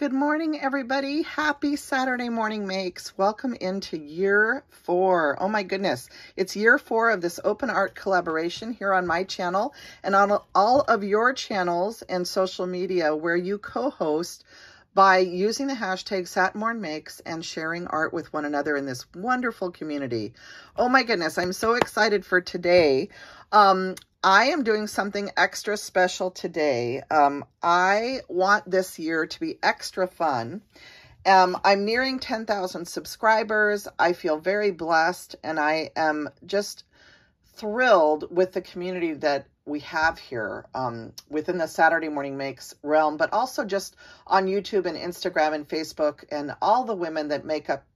Good morning, everybody. Happy Saturday morning makes. Welcome into year 4. Oh my goodness. It's year 4 of this open art collaboration here on my channel and on all of your channels and social media where you co-host by using the hashtag SatMornMakes and sharing art with one another in this wonderful community. Oh my goodness. I'm so excited for today. I am doing something extra special today. I want this year to be extra fun. I'm nearing 10,000 subscribers. I feel very blessed, and I am just thrilled with the community that we have here within the Saturday Morning Makes realm, but also just on YouTube and Instagram and Facebook and all the women that make up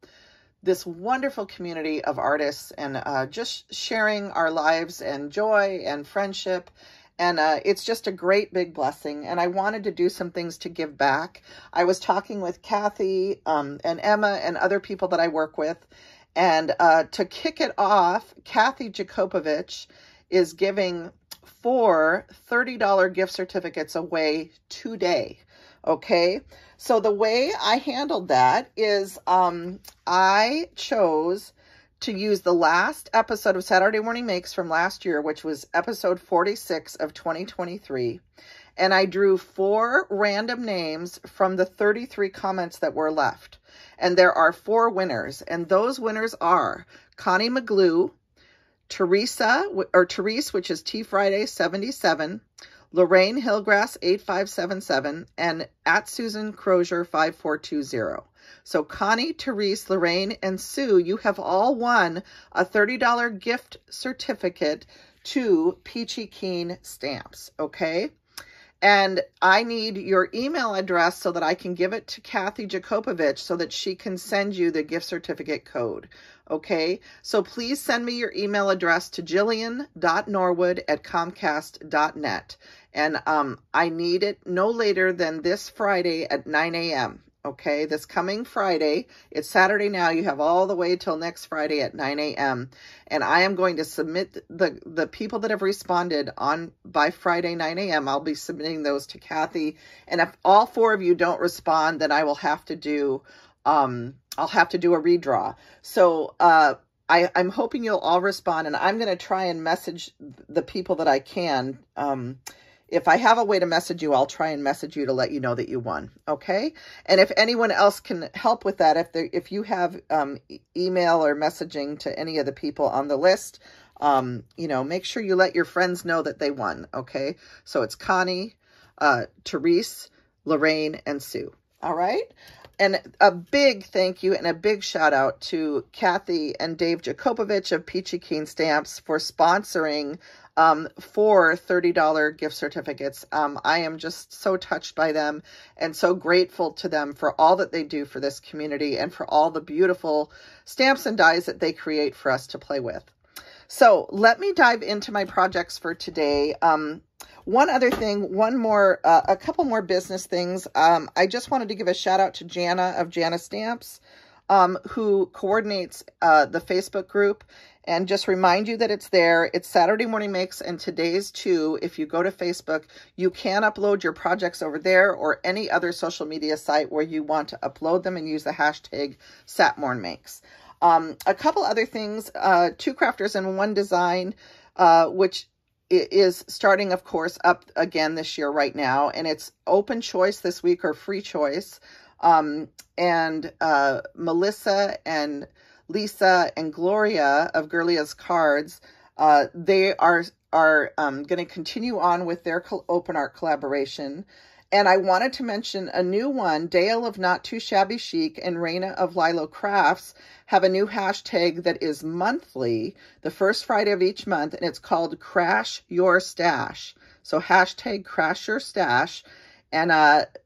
this wonderful community of artists and just sharing our lives and joy and friendship. And it's just a great big blessing. And I wanted to do some things to give back. I was talking with Kathy and Emma and other people that I work with. And to kick it off, Kathy Jacopovich is giving 4 $30 gift certificates away today. Okay, so the way I handled that is I chose to use the last episode of Saturday Morning Makes from last year, which was episode 46 of 2023. And I drew 4 random names from the 33 comments that were left. And there are 4 winners. And those winners are Connie McGlue, Therese, which is T Friday 77, Lorraine Hillgrass 8577, and at Susan Crozier 5420. So Connie, Therese, Lorraine, and Sue, you have all won a $30 gift certificate to Peachy Stamps, okay? And I need your email address so that I can give it to Kathy Jacopovich so that she can send you the gift certificate code. Okay, so please send me your email address to jillian.norwood@comcast.net. And I need it no later than this Friday at 9 a.m. Okay, this coming Friday. It's Saturday now. You have all the way till next Friday at 9 a.m. And I am going to submit the people that have responded by Friday 9 a.m. I'll be submitting those to Kathy. And if all 4 of you don't respond, then I will have to do I'll have to do a redraw. So I'm hoping you'll all respond, and I'm going to try and message the people that I can. If I have a way to message you, I'll try and message you to let you know that you won. Okay. And if anyone else can help with that, if you have email or messaging to any of the people on the list, make sure you let your friends know that they won. Okay. So it's Connie, Therese, Lorraine, and Sue. All right. And a big thank you and a big shout out to Kathy and Dave Jacopovich of Peachy Stamps for sponsoring 4 $30 gift certificates. I am just so touched by them and so grateful to them for all that they do for this community and for all the beautiful stamps and dies that they create for us to play with. So let me dive into my projects for today. One other thing, a couple more business things. I just wanted to give a shout out to Dianna of Dianna Stamps, who coordinates the Facebook group, and just remind you that it's there. It's Saturday Morning Makes, and today's too. If you go to Facebook, you can upload your projects over there or any other social media site where you want to upload them and use the hashtag SatMornMakes. A couple other things, 2 crafters and 1 design, which is starting, of course, up again this year right now. And it's open choice this week or free choice. And Melissa and Lisa and Gloria of Girlia's Cards, they are going to continue on with their open art collaboration. And I wanted to mention a new one. Dale of Not Too Shabby Chic and Raina of Lilo Crafts have a new hashtag that is monthly, the first Friday of each month, and it's called Crash Your Stash. So hashtag Crash Your Stash. And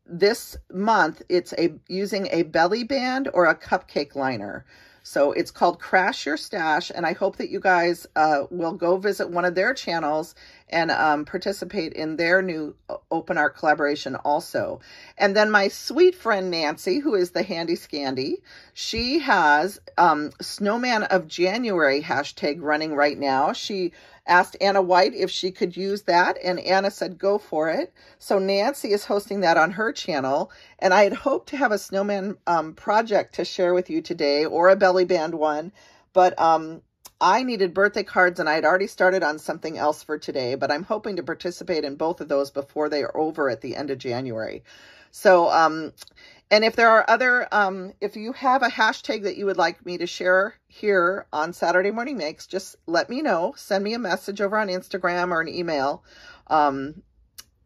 this month, it's using a belly band or a cupcake liner. So it's called Crash Your Stash, and I hope that you guys will go visit one of their channels and participate in their new open art collaboration also. And then my sweet friend Nancy, who is the Handy Scandy, she has Snowman of January hashtag running right now. She asked Anna White if she could use that, and Anna said go for it. So Nancy is hosting that on her channel, and I had hoped to have a snowman project to share with you today, or a belly band one, but I needed birthday cards, and I had already started on something else for today, but I'm hoping to participate in both of those before they are over at the end of January. So, and if there are other, if you have a hashtag that you would like me to share here on Saturday Morning Makes, just let me know. Send me a message over on Instagram or an email. Instagram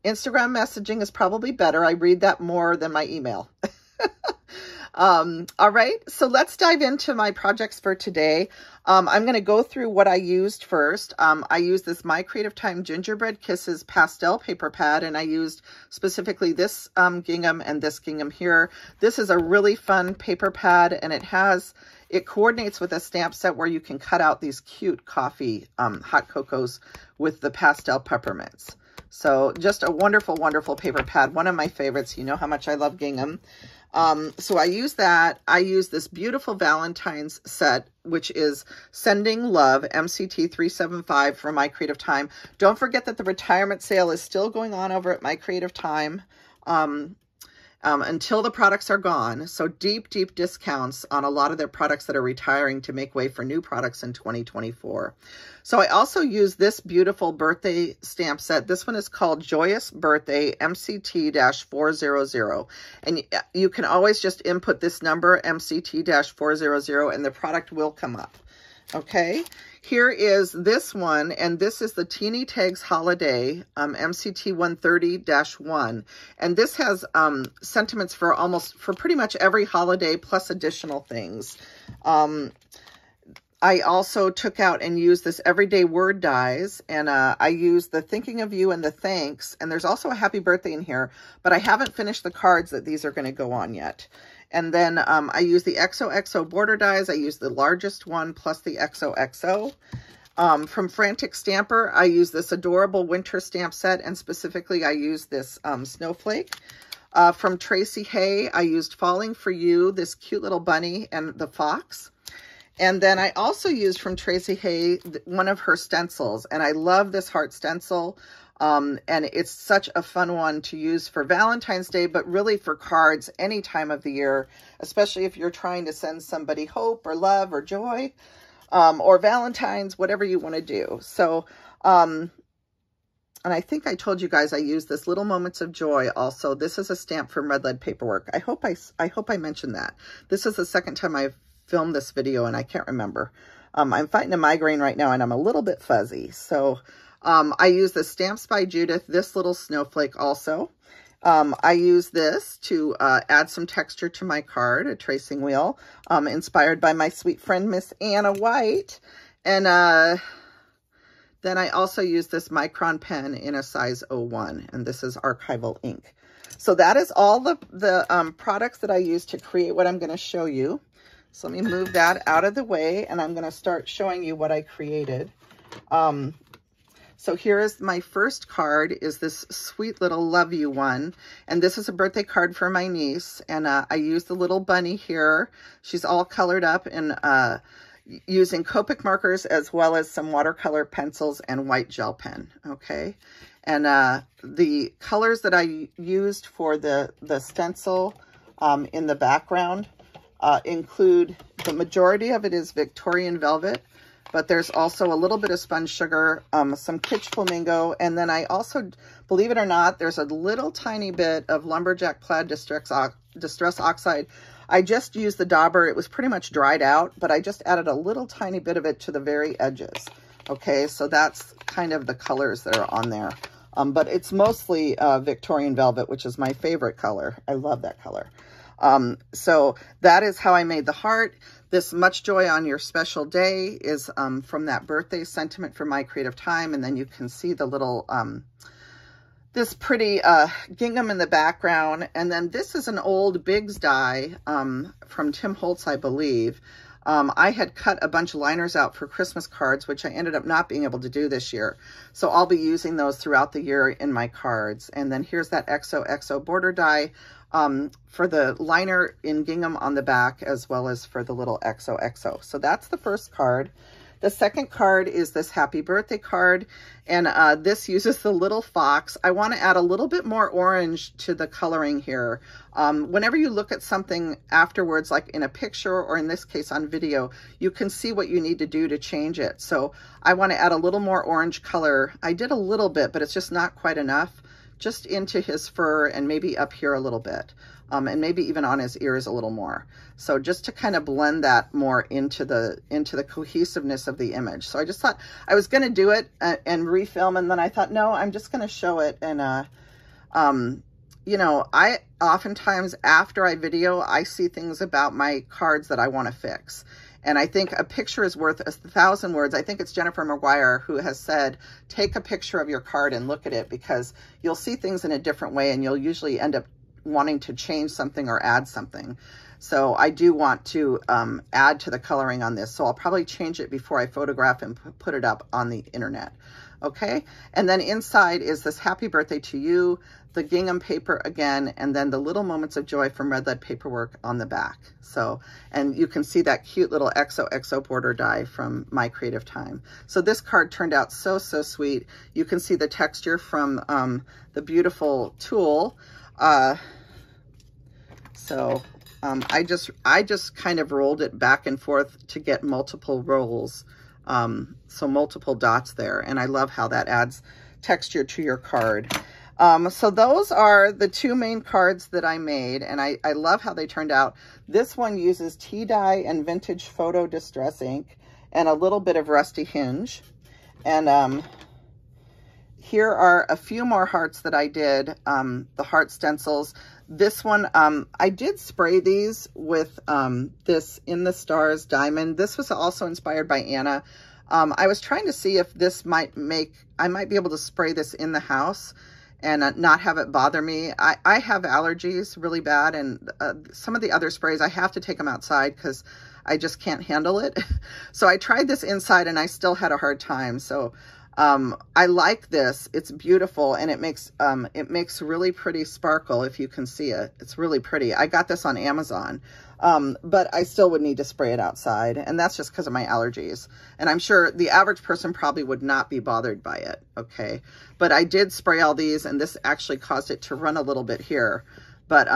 messaging is probably better. I read that more than my email. All right, so let's dive into my projects for today. I'm going to go through what I used first. I used this My Creative Time Gingerbread Kisses pastel paper pad, and I used specifically this gingham and this gingham here. This is a really fun paper pad, and it coordinates with a stamp set where you can cut out these cute coffee hot cocos with the pastel peppermints. So just a wonderful, wonderful paper pad. One of my favorites. You know how much I love gingham. So I use that. I use this beautiful Valentine's set, which is Sending Love, MCT 375 from My Creative Time. Don't forget that the retirement sale is still going on over at My Creative Time until the products are gone. So deep, deep discounts on a lot of their products that are retiring to make way for new products in 2024. So I also use this beautiful birthday stamp set. This one is called Joyous Birthday MCT-400. And you can always just input this number, MCT-400, and the product will come up. Okay, here is this one, and this is the Teeny Tags Holiday MCT 130-1, and this has sentiments for pretty much every holiday plus additional things. I also took out and used this Everyday Word Dies, and I used the Thinking of You and the Thanks, and there's also a Happy Birthday in here, but I haven't finished the cards that these are going to go on yet. And then I use the XOXO border dies. I use the largest one plus the XOXO. From Frantic Stamper, I use this adorable winter stamp set, and specifically I use this snowflake. From Tracey Hey, I used Falling for You, this cute little bunny, and the fox. And then I also used from Tracey Hey one of her stencils, and I love this heart stencil. And it's such a fun one to use for Valentine's Day, but really for cards any time of the year, especially if you're trying to send somebody hope or love or joy, or Valentine's, whatever you want to do. So, and I think I told you guys I use this Little Moments of Joy also. This is a stamp from Red Lead Paperwork. I hope I mentioned that. This is the second time I've filmed this video, and I can't remember. I'm fighting a migraine right now, and I'm a little bit fuzzy. So, I use the Stamps by Judith, this little snowflake also. I use this to add some texture to my card, a tracing wheel, inspired by my sweet friend, Miss Anna White. And then I also use this Micron pen in a size 01, and this is archival ink. So that is all the products that I use to create what I'm going to show you. So let me move that out of the way, and I'm going to start showing you what I created. So here is my first card, is this sweet little Love You one. And this is a birthday card for my niece. And I used the little bunny here. She's all colored up in using Copic markers as well as some watercolor pencils and white gel pen. Okay. And the colors that I used for the stencil in the background include, the majority of it is Victorian Velvet. But there's also a little bit of Sponge Sugar, some Kitsch Flamingo, and then I also, believe it or not, there's a little tiny bit of Lumberjack Plaid Distress Oxide. I just used the dauber. It was pretty much dried out, but I just added a little tiny bit of it to the very edges. Okay, so that's kind of the colors that are on there. But it's mostly Victorian Velvet, which is my favorite color. I love that color. So that is how I made the heart. This Much Joy on Your Special Day is from that birthday sentiment from My Creative Time. And then you can see the little, this pretty gingham in the background. And then this is an old Biggs die from Tim Holtz, I believe. I had cut a bunch of liners out for Christmas cards, which I ended up not being able to do this year. So I'll be using those throughout the year in my cards. And then here's that XOXO border die for the liner in gingham on the back, as well as for the little XOXO. So that's the first card. The second card is this happy birthday card, and this uses the little fox. I want to add a little bit more orange to the coloring here. Whenever you look at something afterwards, like in a picture or in this case on video, you can see what you need to do to change it. So I want to add a little more orange color. I did a little bit, but it's just not quite enough. Just into his fur and maybe up here a little bit. And maybe even on his ears a little more. So just to kind of blend that more into the cohesiveness of the image. So I just thought I was going to do it and refilm, and then I thought, no, I'm just going to show it. And, you know, I oftentimes after I video, I see things about my cards that I want to fix. And I think a picture is worth 1,000 words. I think it's Jennifer McGuire who has said, take a picture of your card and look at it, because you'll see things in a different way and you'll usually end up wanting to change something or add something. So I do want to add to the coloring on this. So I'll probably change it before I photograph and put it up on the internet. Okay. And then inside is this happy birthday to you, the gingham paper again, and then the little moments of joy from red lead paperwork on the back. So, and you can see that cute little XOXO border die from My Creative Time. So this card turned out so, so sweet. You can see the texture from the beautiful tulle. I just kind of rolled it back and forth to get multiple rolls. So multiple dots there. And I love how that adds texture to your card. So those are the two main cards that I made, and I love how they turned out. This one uses tea dye and vintage photo distress ink and a little bit of rusty hinge. And here are a few more hearts that I did, the heart stencils. This one, I did spray these with this In the Stars diamond. This was also inspired by Anna. I was trying to see if this might I might be able to spray this in the house and not have it bother me. I have allergies really bad, and some of the other sprays, I have to take them outside because I just can't handle it. So I tried this inside and I still had a hard time. So I like this. It's beautiful, and it makes really pretty sparkle if you can see it. It's really pretty. I got this on Amazon, but I still would need to spray it outside, and that's just because of my allergies. And I'm sure the average person probably would not be bothered by it, okay? But I did spray all these, and this actually caused it to run a little bit here. But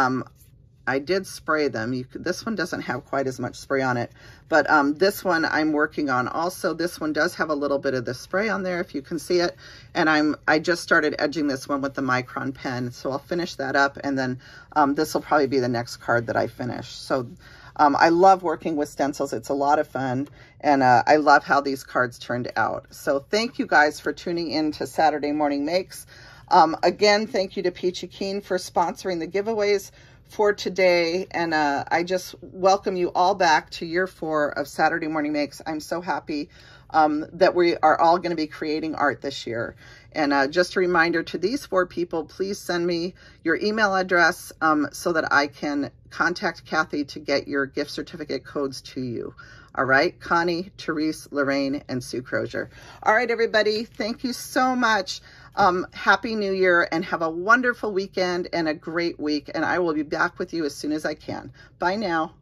I did spray them. This one doesn't have quite as much spray on it, but this one I'm working on also. This one does have a little bit of the spray on there, if you can see it. And I just started edging this one with the micron pen, so I'll finish that up, and then this will probably be the next card that I finish. So I love working with stencils. It's a lot of fun, and I love how these cards turned out. So thank you guys for tuning in to Saturday Morning Makes. Again, thank you to Peachy for sponsoring the giveaways for today, and I just welcome you all back to year 4 of Saturday Morning Makes. I'm so happy that we are all going to be creating art this year. And just a reminder to these 4 people, please send me your email address so that I can contact Kathy to get your gift certificate codes to you. All right, Connie, Therese, Lorraine, and Sue Crozier. All right, everybody, thank you so much. Happy New Year, and have a wonderful weekend and a great week. And I will be back with you as soon as I can. Bye now.